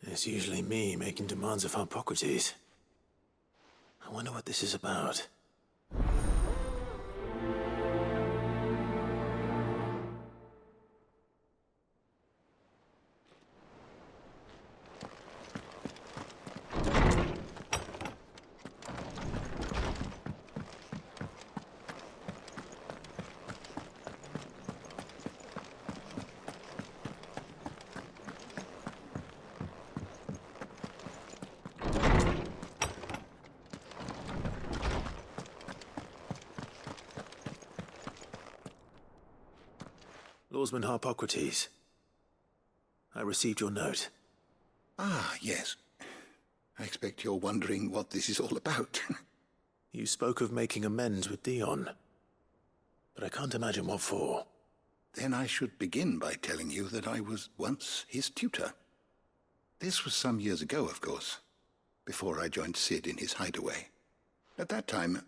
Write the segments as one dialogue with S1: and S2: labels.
S1: It's usually me making demands of Hippocrates. I wonder what this is about. Lawsman Hippocrates, I received your note.
S2: Ah, yes. I expect you're wondering what this is all about.
S1: You spoke of making amends with Dion, but I can't imagine what for.
S2: Then I should begin by telling you that I was once his tutor. This was some years ago, of course, before I joined Sid in his hideaway. At that time,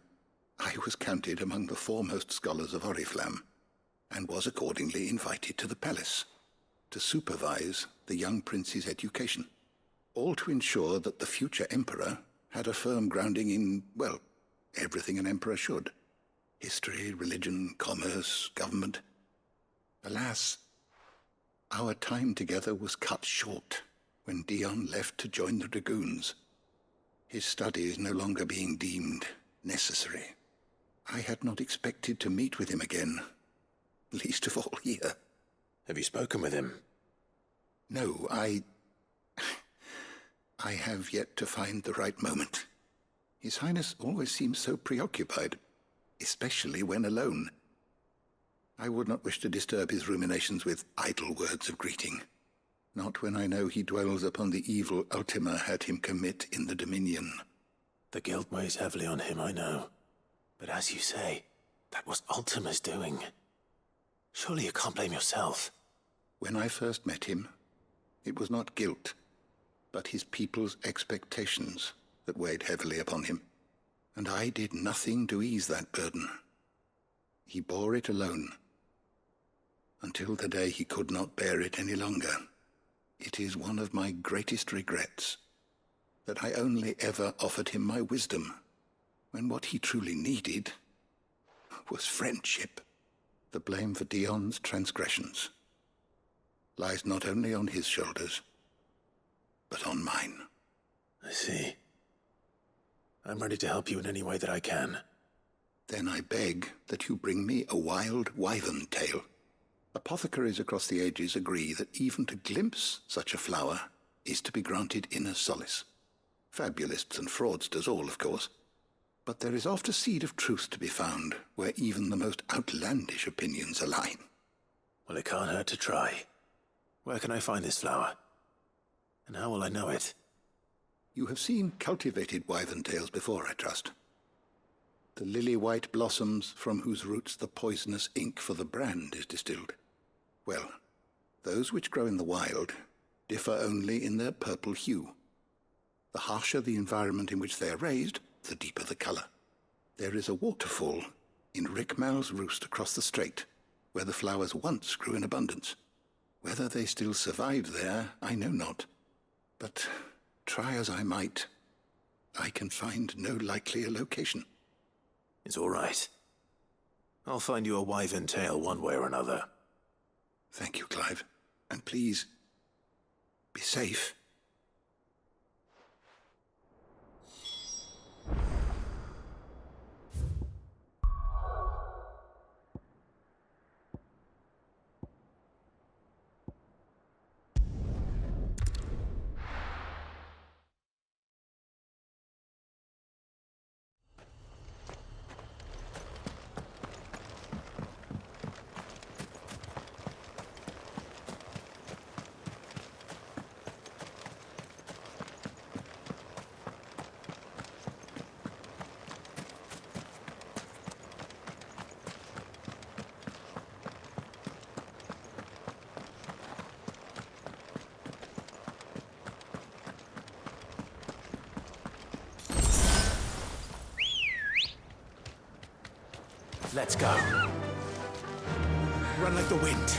S2: I was counted among the foremost scholars of Oriflamme, and was accordingly invited to the palace to supervise the young prince's education, all to ensure that the future emperor had a firm grounding in, well, everything an emperor should. History, religion, commerce, government. Alas, our time together was cut short when Dion left to join the dragoons, his studies no longer being deemed necessary. I had not expected to meet with him again, least of all here.
S1: Have you spoken with him?
S2: No, I have yet to find the right moment. His Highness always seems so preoccupied, especially when alone. I would not wish to disturb his ruminations with idle words of greeting, not when I know he dwells upon the evil Ultima had him commit in the Dominion.
S1: The guilt weighs heavily on him, I know. But as you say, that was Ultima's doing. Surely you can't blame yourself.
S2: When I first met him, it was not guilt, but his people's expectations that weighed heavily upon him. And I did nothing to ease that burden. He bore it alone, until the day he could not bear it any longer. It is one of my greatest regrets that I only ever offered him my wisdom, when what he truly needed was friendship. The blame for Dion's transgressions lies not only on his shoulders, but on mine.
S1: I see. I'm ready to help you in any way that I can.
S2: Then I beg that you bring me a wild wyvern tail. Apothecaries across the ages agree that even to glimpse such a flower is to be granted inner solace. Fabulists and fraudsters all, of course. But there is oft a seed of truth to be found where even the most outlandish opinions align.
S1: Well, it can't hurt to try. Where can I find this flower? And how will I know it?
S2: You have seen cultivated wyvern tails before, I trust. The lily-white blossoms from whose roots the poisonous ink for the brand is distilled. Well, those which grow in the wild differ only in their purple hue. The harsher the environment in which they are raised, the deeper the color. There is a waterfall in Rickmal's roost across the strait, where the flowers once grew in abundance. Whether they still survive there, I know not. But try as I might, I can find no likelier location.
S1: It's all right. I'll find you a wyvern tail one way or another.
S2: Thank you, Clive. And please, be safe.
S1: Let's go. Run like the wind.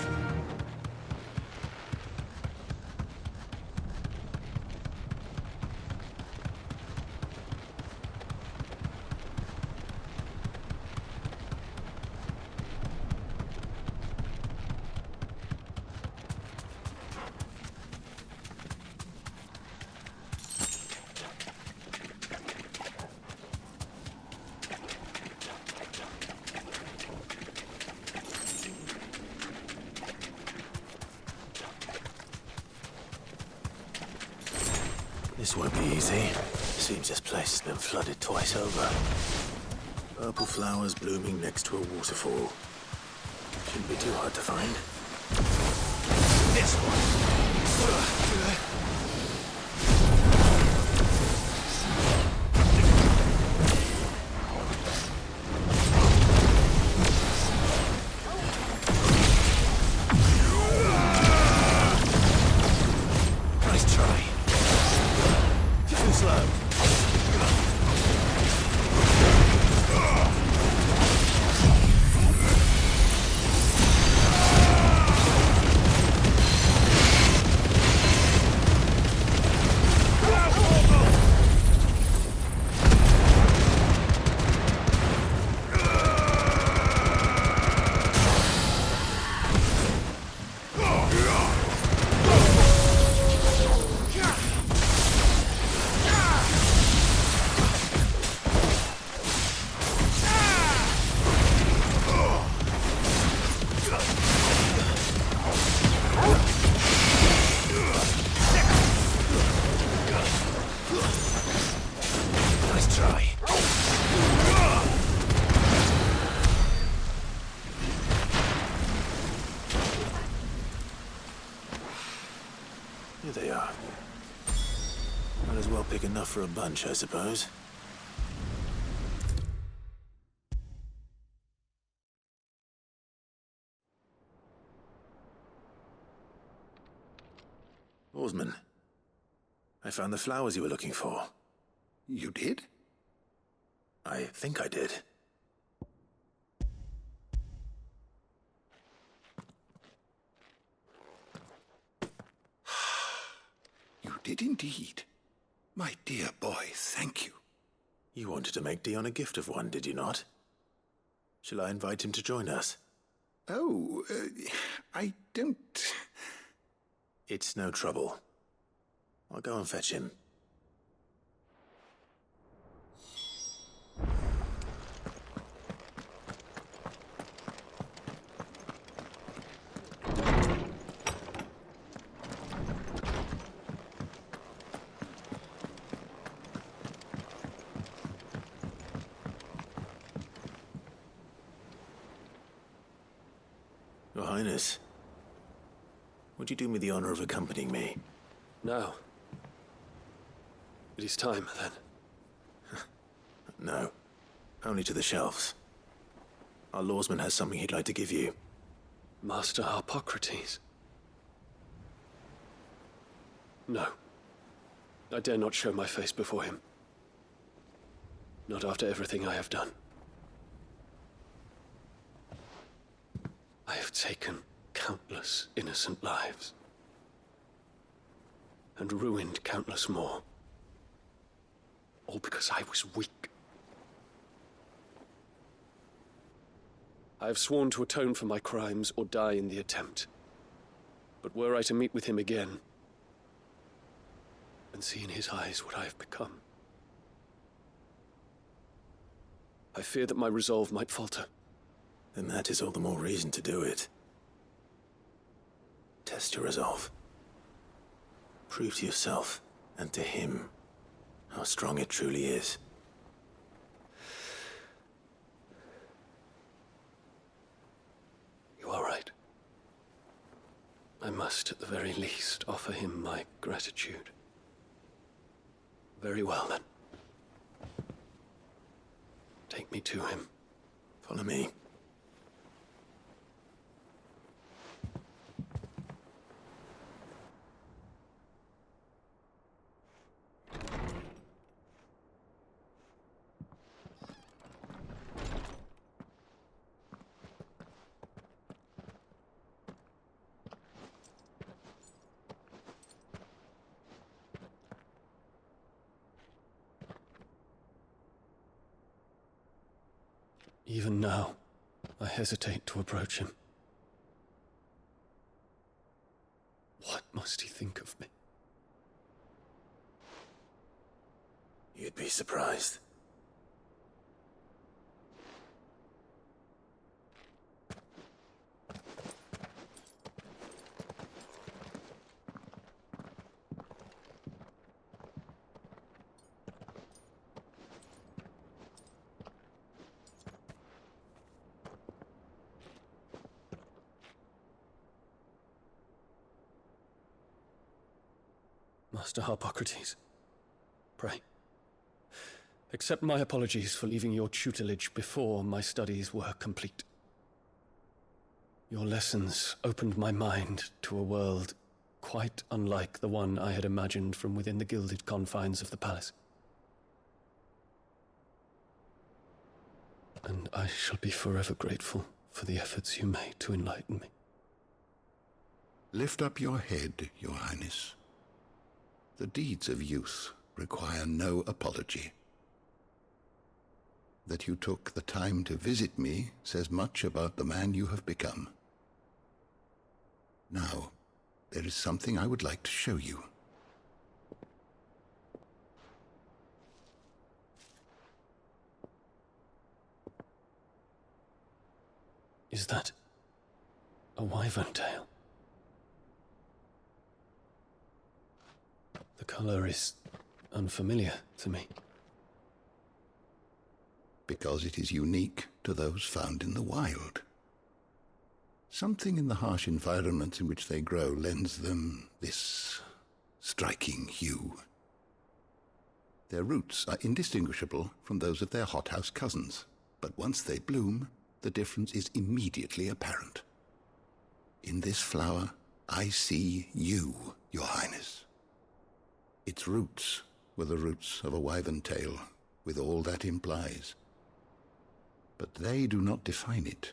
S1: This won't be easy. Seems this place has been flooded twice over. Purple flowers blooming next to a waterfall. Shouldn't be too hard to find. This one! Nice try. Too slow. Nice try. Here they are. Might as well pick enough for a bunch, I suppose. Oarsman, I found the flowers you were looking for.
S2: You did?
S1: I think I did.
S2: You did indeed. My dear boy, thank you.
S1: You wanted to make Dion a gift of one, did you not? Shall I invite him to join us?
S2: Oh, I don't...
S1: It's no trouble. I'll go and fetch him. Your Highness, would you do me the honor of accompanying me?
S3: Now. It is time, then.
S1: No. Only to the shelves. Our lawsman has something he'd like to give you.
S3: Master Harpocrates. No. I dare not show my face before him. Not after everything I have done. I have taken countless innocent lives. And ruined countless more. All because I was weak. I have sworn to atone for my crimes or die in the attempt. But were I to meet with him again, and see in his eyes what I have become, I fear that my resolve might falter.
S1: Then that is all the more reason to do it. Test your resolve. Prove to yourself, and to him, how strong it truly is.
S3: You are right. I must, at the very least, offer him my gratitude. Very well, then. Take me to him.
S1: Follow me.
S3: Even now, I hesitate to approach him. What must he think of me?
S1: You'd be surprised.
S3: Master Harpocrates, pray, accept my apologies for leaving your tutelage before my studies were complete. Your lessons opened my mind to a world quite unlike the one I had imagined from within the gilded confines of the palace. And I shall be forever grateful for the efforts you made to enlighten me.
S2: Lift up your head, Your Highness. The deeds of youth require no apology. That you took the time to visit me says much about the man you have become. Now, there is something I would like to show you.
S3: Is that a wyvern tail? The color is unfamiliar to me.
S2: Because it is unique to those found in the wild. Something in the harsh environment in which they grow lends them this striking hue. Their roots are indistinguishable from those of their hothouse cousins, but once they bloom, the difference is immediately apparent. In this flower, I see you, Your Highness. Its roots were the roots of a wyvern tail, with all that implies. But they do not define it,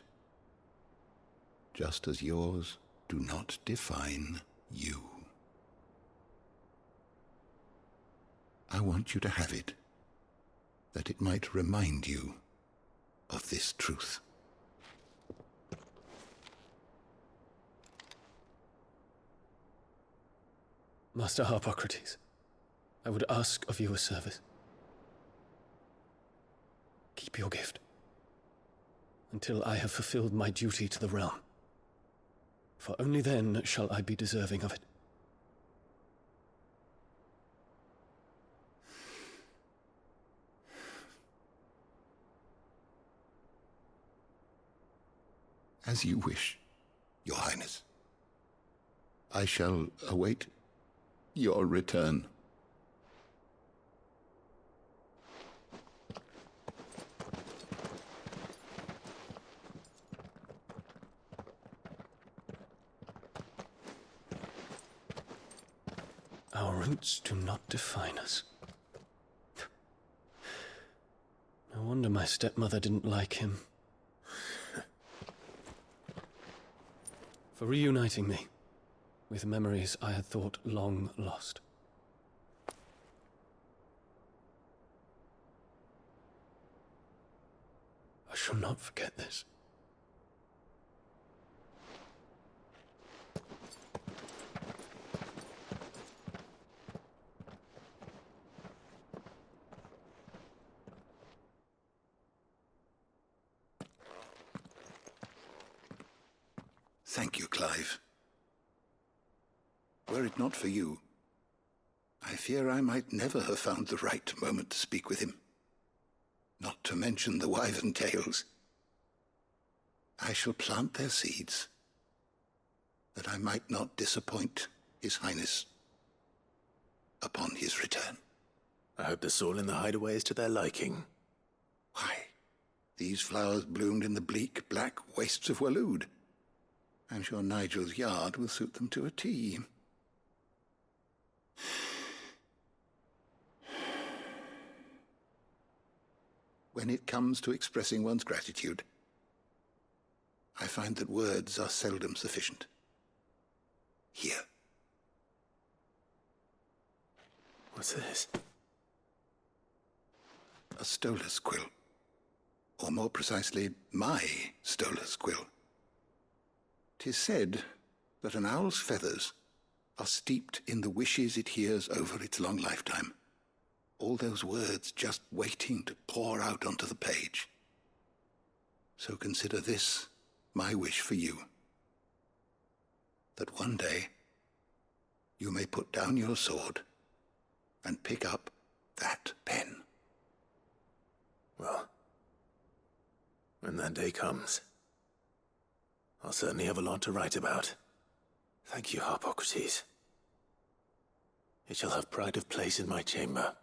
S2: just as yours do not define you. I want you to have it, that it might remind you of this truth.
S3: Master Harpocrates, I would ask of you a service. Keep your gift until I have fulfilled my duty to the realm, for only then shall I be deserving of it.
S2: As you wish, Your Highness. I shall await your return.
S3: Our roots do not define us. No wonder my stepmother didn't like him. For reuniting me with memories I had thought long lost. I shall not forget this.
S2: Thank you, Clive. Were it not for you, I fear I might never have found the right moment to speak with him. Not to mention the wyvern tales. I shall plant their seeds, that I might not disappoint His Highness upon his return.
S1: I hope the soil in the hideaway is to their liking.
S2: Why, these flowers bloomed in the bleak, black wastes of Waloed. I'm sure Nigel's yard will suit them to a T. When it comes to expressing one's gratitude, I find that words are seldom sufficient. Here.
S1: What's this?
S2: A stolas quill. Or more precisely, my stolas quill. 'Tis said that an owl's feathers are steeped in the wishes it hears over its long lifetime. All those words just waiting to pour out onto the page. So consider this my wish for you. That one day you may put down your sword and pick up that pen.
S1: Well, when that day comes, I'll certainly have a lot to write about. Thank you, Harpocrates. It shall have pride of place in my chamber.